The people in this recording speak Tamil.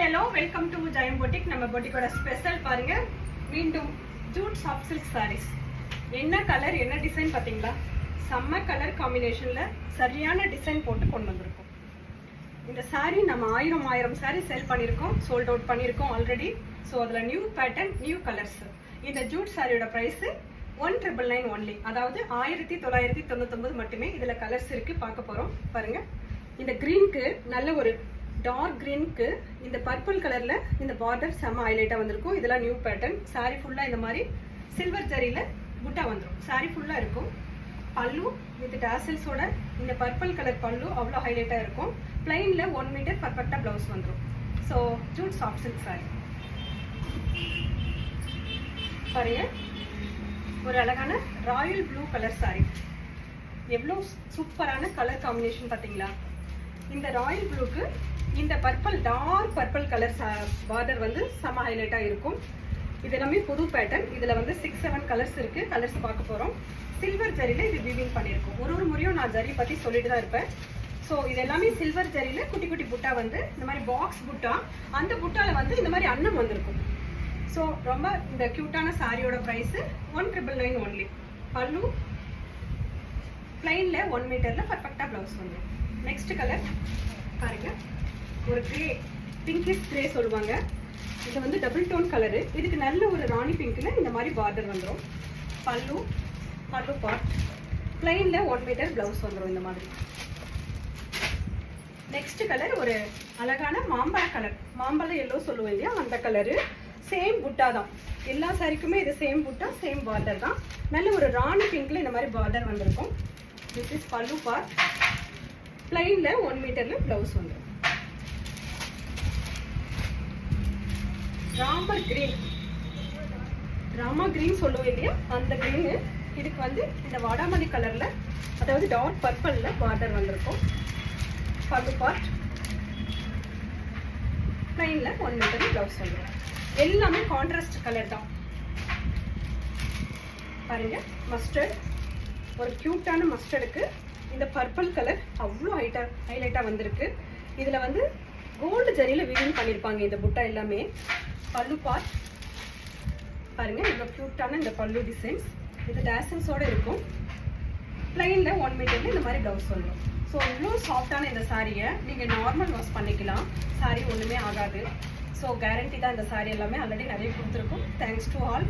Hello welcome to Jayam boutique. நம்ம பொட்டிக்கோட ஸ்பெஷல் பாருங்க, மீண்டும் ஜூட் சாஃப்ட் சில்க் சாரீஸ். என்ன கலர் என்ன டிசைன் பார்த்தீங்களா? செம்ம கலர் காம்பினேஷன்ல சரியான டிசைன் போட்டு கொண்டு வந்திருக்கோம். இந்த சாரீ நம்ம ஆயிரம் சாரீ செல் பண்ணியிருக்கோம், சோல்ட் அவுட் பண்ணியிருக்கோம் ஆல்ரெடி. ஸோ அதில் நியூ பேட்டர்ன், நியூ கலர்ஸ். இந்த ஜூட் சாரியோட ப்ரைஸு 1999 ஒன்லி, அதாவது 1999 மட்டுமே. இதில் கலர்ஸ் இருக்குது, பார்க்க போகிறோம். பாருங்க, இந்த க்ரீனுக்கு நல்ல ஒரு டார்க் க்ரீனுக்கு இந்த பர்பிள் கலர்ல இந்த பார்டர் செம்ம ஹைலைட்டா வந்திருக்கும். இதெல்லாம் நியூ பேட்டர்ன். சாரி ஃபுல்லா இந்த மாதிரி சில்வர் ஜரியில புட்டா வந்துடும். சாரி ஃபுல்லா இருக்கும். பல்லு வித் டாசல்ஸோட இந்த பர்பிள் கலர் பல்லு அவ்வளோ ஹைலைட்டா இருக்கும். பிளைன்ல 1 மீட்டர் பர்ஃபெக்டா பிளவுஸ் வந்துடும். So jute soft silk sari பாருங்க, ஒரு அழகான ராயல் ப்ளூ கலர் சாரி. எவ்வளோ சூப்பரான கலர் காம்பினேஷன் பார்த்தீங்களா? இந்த ராயல் ப்ளூக்கு இந்த purple, dark purple colour border வந்து செம ஹைலைட்டா இருக்கும். இது எல்லாமே புது பேட்டர்ன். இதுல வந்து 6-7 கலர்ஸ் இருக்கு. கலர்ஸ் பார்க்க போறோம். சில்வர் ஜரியில இது வீவிங் பண்ணியிருக்கோம். ஒரு முறையும் நான் ஜரி பத்தி சொல்லிட்டு தான் இருப்பேன். ஸோ இது எல்லாமே சில்வர் ஜரியில குட்டி குட்டி புட்டா வந்து இந்த மாதிரி பாக்ஸ் புட்டா, அந்த புட்டால வந்து இந்த மாதிரி அன்னம் வந்திருக்கும். ஸோ ரொம்ப இந்த கியூட்டான சாரியோட ப்ரைஸ் 1999 ஒன்லி. பல்லு பிளைன்ல 1 மீட்டர்ல பர்ஃபெக்டா பிளவுஸ் வந்துடும். நெக்ஸ்ட் கலர் பாருங்க, ஒரு கிரே, பிங்கிஷ் கிரே சொல்லுவாங்க. இது வந்து டபுள் டோன் கலரு. இதுக்கு நல்ல ஒரு ராணி பிங்க்ல இந்த மாதிரி பார்டர் வந்துடும். பல்லு பார்ட் பிளைன்ல 1 மீட்டர் பிளவுஸ் வந்துடும் இந்த மாதிரி. நெக்ஸ்ட் கலர் ஒரு அழகான மாம்பழ கலர், மாம்பழ எல்லோ சொல்லுவோம் இல்லையா, அந்த கலரு. சேம் புட்டா தான், எல்லா சாரிக்குமே இது சேம் புட்டா, சேம் பார்டர் தான். நல்ல ஒரு ராணி பிங்க்ல இந்த மாதிரி பார்டர் வந்திருக்கும். திஸ் இஸ் பல்லு பார்ட். பிளைன்ல 1 மீட்டர்ல பிளவுஸ் வந்துடும். ராமா கிரீன் சொல்லுவோம் இல்லையா, அந்த கிரீனு. இதுக்கு வந்து இந்த வாடாமல்லி கலர்ல, அதாவது டார்க் பர்பிள்ல பார்டர் வந்திருக்கும். பல்லு பார்ட் பிளைன்ல 1 மீட்டர்ல பிளவுஸ் வந்துடும். எல்லாமே கான்ட்ராஸ்ட் கலர் தான். பாருங்க, மஸ்டர்ட், ஒரு கியூட்டான மஸ்டர்டுக்கு இந்த பர்பிள் கலர் அவ்வளோ ஹைலைட்டா வந்திருக்கு. இதுல வந்து கோல்டு ஜரியில வீவிங் பண்ணியிருப்பாங்க இந்த புட்டா எல்லாமே. பல்லு பார்ட் பாருங்க, இவ்வளோ கியூட்டான இந்த பல்லு டிசைன்ஸ். இது டேசல்ஸோட இருக்கும். பிளைன்ல 1 மீட்டர்ல இந்த மாதிரி பிளவுஸ் வந்துடும். ஸோ இவ்வளோ சாஃப்டான இந்த சாரியை நீங்கள் நார்மல் வாஷ் பண்ணிக்கலாம். சாரி ஒன்றுமே ஆகாது. ஸோ கேரண்டி தான். இந்த சாரி எல்லாமே ஆல்ரெடி நிறைய கொடுத்துருக்கோம். Thanks to all.